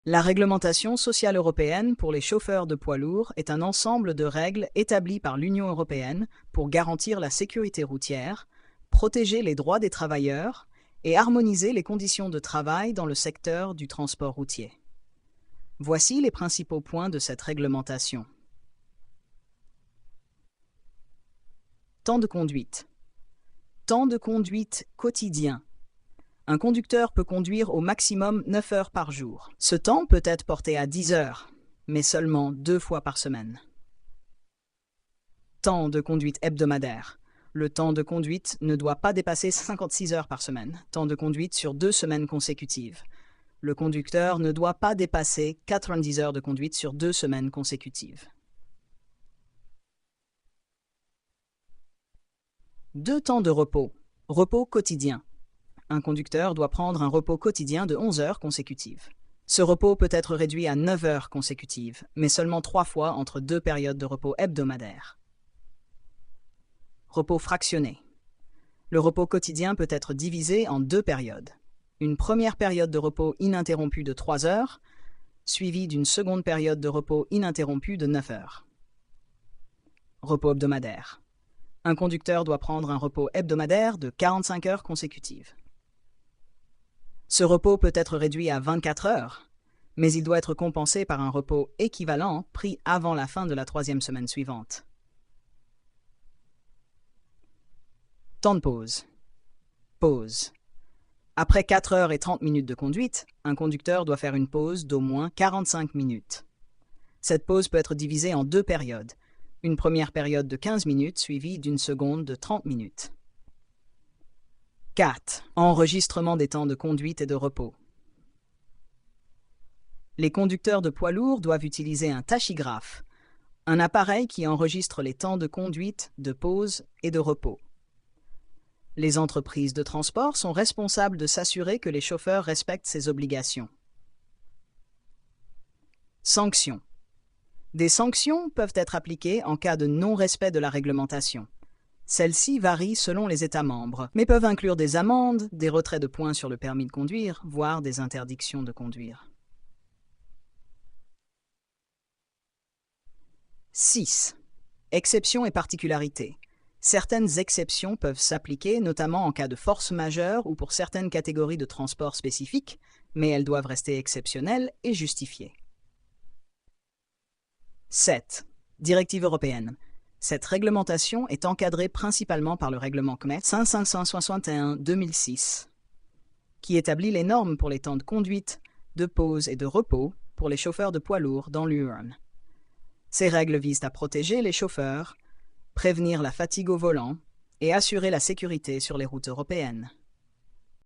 La réglementation sociale européenne pour les chauffeurs de poids lourds est un ensemble de règles établies par l'Union européenne pour garantir la sécurité routière, protéger les droits des travailleurs et harmoniser les conditions de travail dans le secteur du transport routier. Voici les principaux points de cette réglementation. Temps de conduite. Temps de conduite quotidien. Un conducteur peut conduire au maximum 9 heures par jour. Ce temps peut être porté à 10 heures, mais seulement 2 fois par semaine. Temps de conduite hebdomadaire. Le temps de conduite ne doit pas dépasser 56 heures par semaine. Temps de conduite sur 2 semaines consécutives. Le conducteur ne doit pas dépasser 90 heures de conduite sur 2 semaines consécutives. 2 temps de repos. Repos quotidien. Un conducteur doit prendre un repos quotidien de 11 heures consécutives. Ce repos peut être réduit à 9 heures consécutives, mais seulement 3 fois entre 2 périodes de repos hebdomadaires. Repos fractionné. Le repos quotidien peut être divisé en 2 périodes. Une première période de repos ininterrompu de 3 heures, suivie d'une seconde période de repos ininterrompu de 9 heures. Repos hebdomadaire. Un conducteur doit prendre un repos hebdomadaire de 45 heures consécutives. Ce repos peut être réduit à 24 heures, mais il doit être compensé par un repos équivalent pris avant la fin de la 3e semaine suivante. Temps de pause. Pause. Après 4 heures et 30 minutes de conduite, un conducteur doit faire une pause d'au moins 45 minutes. Cette pause peut être divisée en 2 périodes. Une première période de 15 minutes suivie d'une seconde de 30 minutes. 4. Enregistrement des temps de conduite et de repos. Les conducteurs de poids lourds doivent utiliser un tachygraphe, un appareil qui enregistre les temps de conduite, de pause et de repos. Les entreprises de transport sont responsables de s'assurer que les chauffeurs respectent ces obligations. Sanctions. Des sanctions peuvent être appliquées en cas de non-respect de la réglementation. Celles-ci varient selon les États membres, mais peuvent inclure des amendes, des retraits de points sur le permis de conduire, voire des interdictions de conduire. 6. Exceptions et particularités. Certaines exceptions peuvent s'appliquer, notamment en cas de force majeure ou pour certaines catégories de transport spécifiques, mais elles doivent rester exceptionnelles et justifiées. 7. Directive européenne. Cette réglementation est encadrée principalement par le règlement CME 5561/2006, qui établit les normes pour les temps de conduite, de pause et de repos pour les chauffeurs de poids lourds dans l'UE. Ces règles visent à protéger les chauffeurs, prévenir la fatigue au volant et assurer la sécurité sur les routes européennes.